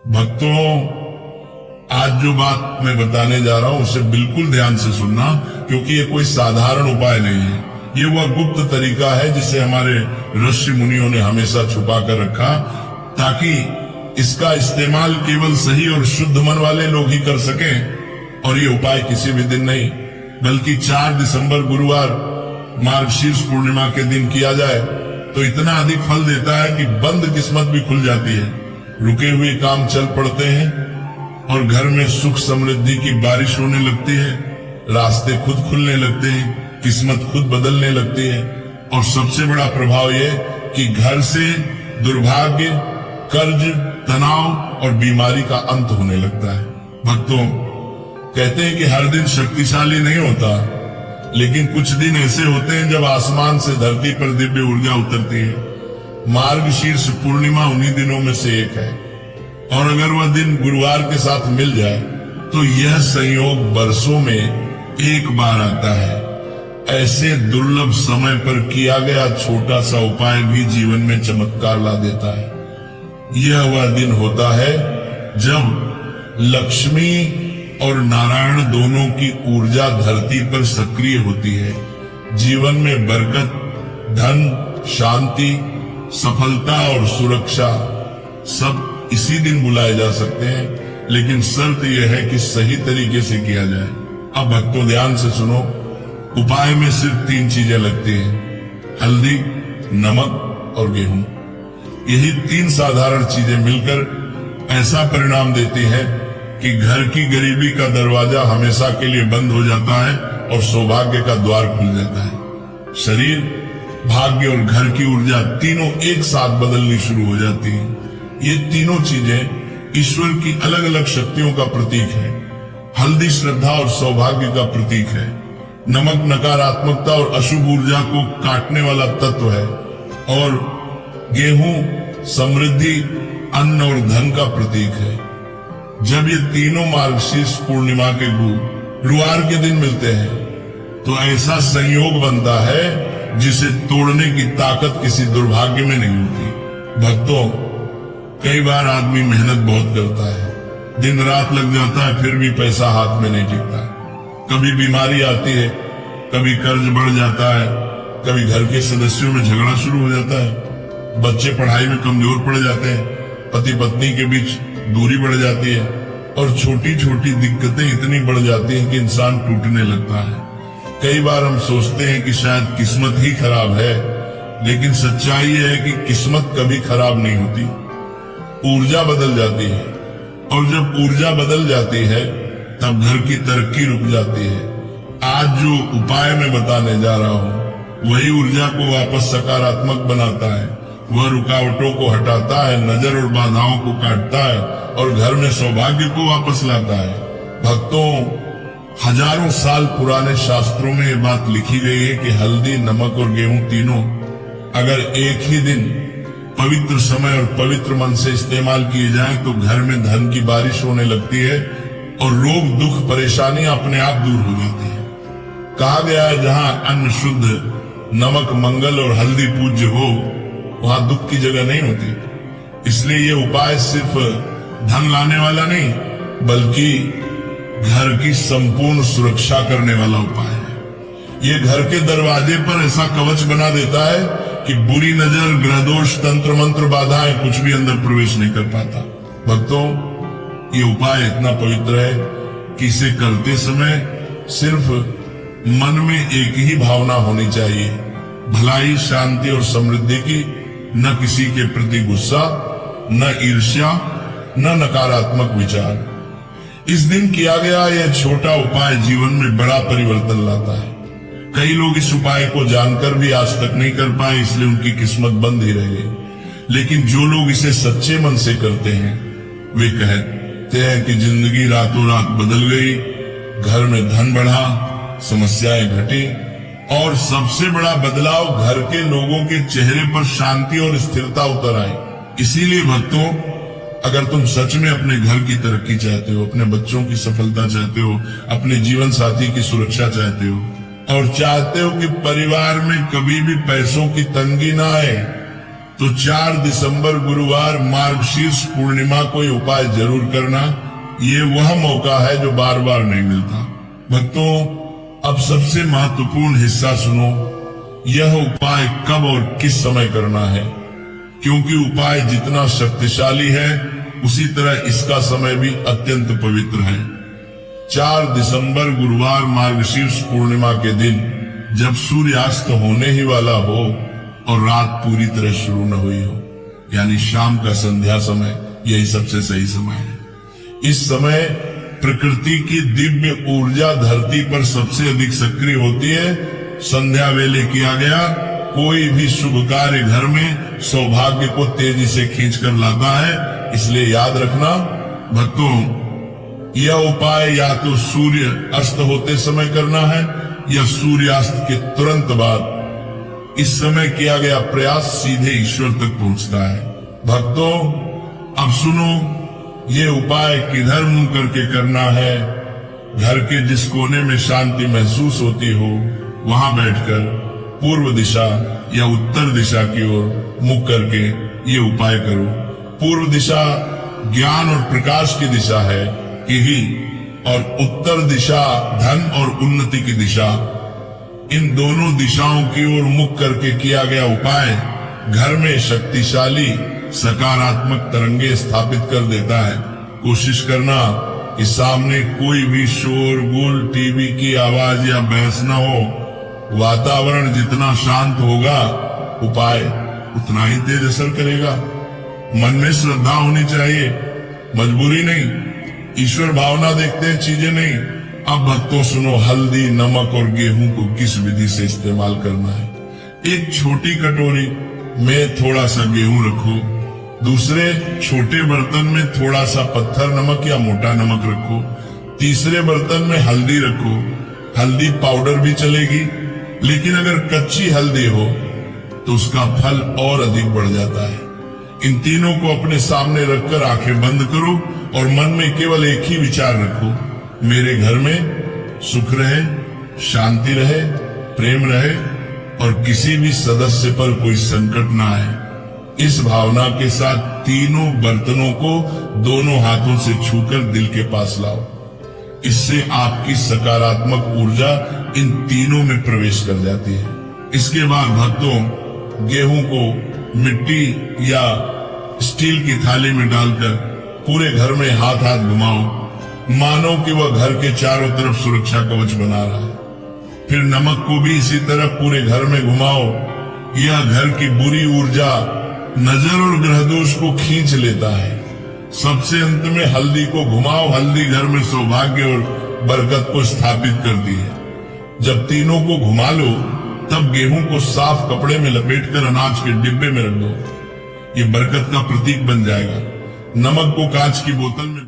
भक्तों, आज जो बात मैं बताने जा रहा हूं उसे बिल्कुल ध्यान से सुनना, क्योंकि ये कोई साधारण उपाय नहीं है। ये वह गुप्त तरीका है जिसे हमारे ऋषि मुनियों ने हमेशा छुपा कर रखा, ताकि इसका इस्तेमाल केवल सही और शुद्ध मन वाले लोग ही कर सकें। और ये उपाय किसी भी दिन नहीं, बल्कि 4 दिसंबर गुरुवार मार्गशीर्ष पूर्णिमा के दिन किया जाए तो इतना अधिक फल देता है कि बंद किस्मत भी खुल जाती है, रुके हुए काम चल पड़ते हैं और घर में सुख समृद्धि की बारिश होने लगती है, रास्ते खुद खुलने लगते हैं, किस्मत खुद बदलने लगती है। और सबसे बड़ा प्रभाव ये कि घर से दुर्भाग्य, कर्ज, तनाव और बीमारी का अंत होने लगता है। भक्तों, कहते हैं कि हर दिन शक्तिशाली नहीं होता, लेकिन कुछ दिन ऐसे होते हैं जब आसमान से धरती पर दिव्य ऊर्जा उतरती है। मार्गशीर्ष पूर्णिमा उन्हीं दिनों में से एक है, और अगर वह दिन गुरुवार के साथ मिल जाए तो यह संयोग वर्षों में एक बार आता है। ऐसे दुर्लभ समय पर किया गया छोटा सा उपाय भी जीवन में चमत्कार ला देता है। यह वह दिन होता है जब लक्ष्मी और नारायण दोनों की ऊर्जा धरती पर सक्रिय होती है। जीवन में बरकत, धन, शांति, सफलता और सुरक्षा सब इसी दिन बुलाए जा सकते हैं, लेकिन शर्त यह है कि सही तरीके से किया जाए। अब भक्तों, ध्यान से सुनो। उपाय में सिर्फ 3 चीजें लगती हैं: हल्दी, नमक और गेहूं। यही 3 साधारण चीजें मिलकर ऐसा परिणाम देती है कि घर की गरीबी का दरवाजा हमेशा के लिए बंद हो जाता है और सौभाग्य का द्वार खुल जाता है। शरीर, भाग्य और घर की ऊर्जा तीनों एक साथ बदलनी शुरू हो जाती हैं। ये तीनों चीजें ईश्वर की अलग अलग शक्तियों का प्रतीक है। हल्दी श्रद्धा और सौभाग्य का प्रतीक है। नमक नकारात्मकता और अशुभ ऊर्जा को काटने वाला तत्व है, और गेहूं समृद्धि, अन्न और धन का प्रतीक है। जब ये तीनों मार्गशीर्ष पूर्णिमा के गुरुवार के दिन मिलते हैं तो ऐसा संयोग बनता है जिसे तोड़ने की ताकत किसी दुर्भाग्य में नहीं होती। भक्तों, कई बार आदमी मेहनत बहुत करता है, दिन रात लग जाता है, फिर भी पैसा हाथ में नहीं टिकता। कभी बीमारी आती है, कभी कर्ज बढ़ जाता है, कभी घर के सदस्यों में झगड़ा शुरू हो जाता है, बच्चे पढ़ाई में कमजोर पड़ जाते हैं, पति पत्नी के बीच दूरी बढ़ जाती है, और छोटी छोटी दिक्कतें इतनी बढ़ जाती हैं कि इंसान टूटने लगता है। कई बार हम सोचते हैं कि शायद किस्मत ही खराब है, लेकिन सच्चाई है कि किस्मत कभी खराब नहीं होती, ऊर्जा बदल जाती है। और जब ऊर्जा बदल जाती है तब घर की तरक्की रुक जाती है। आज जो उपाय मैं बताने जा रहा हूँ वही ऊर्जा को वापस सकारात्मक बनाता है। वह रुकावटों को हटाता है, नजर और बाधाओं को काटता है और घर में सौभाग्य को वापस लाता है। भक्तों, हजारों साल पुराने शास्त्रों में ये बात लिखी गई है कि हल्दी, नमक और गेहूं तीनों अगर एक ही दिन पवित्र समय और पवित्र मन से इस्तेमाल किए जाएं तो घर में धन की बारिश होने लगती है और रोग, दुख, परेशानियां अपने आप दूर हो जाती है। कहा गया है, जहां अन्न शुद्ध, नमक मंगल और हल्दी पूज्य हो, वहां दुख की जगह नहीं होती। इसलिए ये उपाय सिर्फ धन लाने वाला नहीं, बल्कि घर की संपूर्ण सुरक्षा करने वाला उपाय है। ये घर के दरवाजे पर ऐसा कवच बना देता है कि बुरी नजर, ग्रह दोष, तंत्र मंत्र, बाधाएं कुछ भी अंदर प्रवेश नहीं कर पाता। भक्तों, ये उपाय इतना पवित्र है कि इसे करते समय सिर्फ मन में एक ही भावना होनी चाहिए: भलाई, शांति और समृद्धि की। न किसी के प्रति गुस्सा, न ईर्ष्या, न नकारात्मक विचार। इस दिन किया गया यह छोटा उपाय जीवन में बड़ा परिवर्तन लाता है। कई लोग इस उपाय को जानकर भी आज तक नहीं कर पाए, इसलिए उनकी किस्मत बंद ही रह गई। लेकिन जो लोग इसे सच्चे मन से करते हैं वे कहते हैं कि जिंदगी रातों रात बदल गई, घर में धन बढ़ा, समस्याएं घटी, और सबसे बड़ा बदलाव, घर के लोगों के चेहरे पर शांति और स्थिरता उतर आई। इसीलिए भक्तों, अगर तुम सच में अपने घर की तरक्की चाहते हो, अपने बच्चों की सफलता चाहते हो, अपने जीवन साथी की सुरक्षा चाहते हो और चाहते हो कि परिवार में कभी भी पैसों की तंगी ना आए, तो 4 दिसंबर गुरुवार मार्गशीर्ष पूर्णिमा को ये उपाय जरूर करना। ये वह मौका है जो बार बार नहीं मिलता। भक्तों, अब सबसे महत्वपूर्ण हिस्सा सुनो। यह उपाय कब और किस समय करना है, क्योंकि उपाय जितना शक्तिशाली है उसी तरह इसका समय भी अत्यंत पवित्र है। 4 दिसंबर गुरुवार मार्गशीर्ष पूर्णिमा के दिन जब सूर्यास्त होने ही वाला हो और रात पूरी तरह शुरू न हुई हो, यानी शाम का संध्या समय, यही सबसे सही समय है। इस समय प्रकृति की दिव्य ऊर्जा धरती पर सबसे अधिक सक्रिय होती है। संध्या वेले किया गया कोई भी शुभ कार्य घर में सौभाग्य को तेजी से खींचकर लाता है। इसलिए याद रखना भक्तों, यह उपाय या तो सूर्य अस्त होते समय करना है या सूर्यास्त के तुरंत बाद। इस समय किया गया प्रयास सीधे ईश्वर तक पहुंचता है। भक्तों, अब सुनो, ये उपाय किधर मुंह करके करना है। घर के जिस कोने में शांति महसूस होती हो वहां बैठकर पूर्व दिशा या उत्तर दिशा की ओर मुख करके ये उपाय करो। पूर्व दिशा ज्ञान और प्रकाश की दिशा है कि ही, और उत्तर दिशा धन और उन्नति की दिशा। इन दोनों दिशाओं की ओर मुख करके किया गया उपाय घर में शक्तिशाली सकारात्मक तरंगे स्थापित कर देता है। कोशिश करना कि सामने कोई भी शोर गुल, टीवी की आवाज या बहस न हो। वातावरण जितना शांत होगा उपाय उतना ही तेज असर करेगा। मन में श्रद्धा होनी चाहिए, मजबूरी नहीं। ईश्वर भावना देखते हैं, चीजें नहीं। अब भक्तों सुनो, हल्दी, नमक और गेहूं को किस विधि से इस्तेमाल करना है। एक छोटी कटोरी में थोड़ा सा गेहूं रखो, दूसरे छोटे बर्तन में थोड़ा सा पत्थर नमक या मोटा नमक रखो, तीसरे बर्तन में हल्दी रखो। हल्दी पाउडर भी चलेगी, लेकिन अगर कच्ची हल्दी हो तो उसका फल और अधिक बढ़ जाता है। इन तीनों को अपने सामने रखकर आंखें बंद करो और मन में केवल एक ही विचार रखो, मेरे घर में सुख रहे, शांति रहे, प्रेम रहे और किसी भी सदस्य पर कोई संकट ना आए। इस भावना के साथ तीनों बर्तनों को दोनों हाथों से छूकर दिल के पास लाओ। इससे आपकी सकारात्मक ऊर्जा इन तीनों में प्रवेश कर जाती है। इसके बाद भक्तों, गेहूं को मिट्टी या स्टील की थाली में डालकर पूरे घर में हाथ हाथ घुमाओ, मानो कि वह घर के चारों तरफ सुरक्षा कवच बना रहा है। फिर नमक को भी इसी तरह पूरे घर में घुमाओ। यह घर की बुरी ऊर्जा, नजर और ग्रह दोष को खींच लेता है। सबसे अंत में हल्दी को घुमाओ। हल्दी घर में सौभाग्य और बरकत को स्थापित करती है। जब तीनों को घुमा लो तब गेहूं को साफ कपड़े में लपेटकर अनाज के डिब्बे में रख दो। ये बरकत का प्रतीक बन जाएगा। नमक को कांच की बोतल में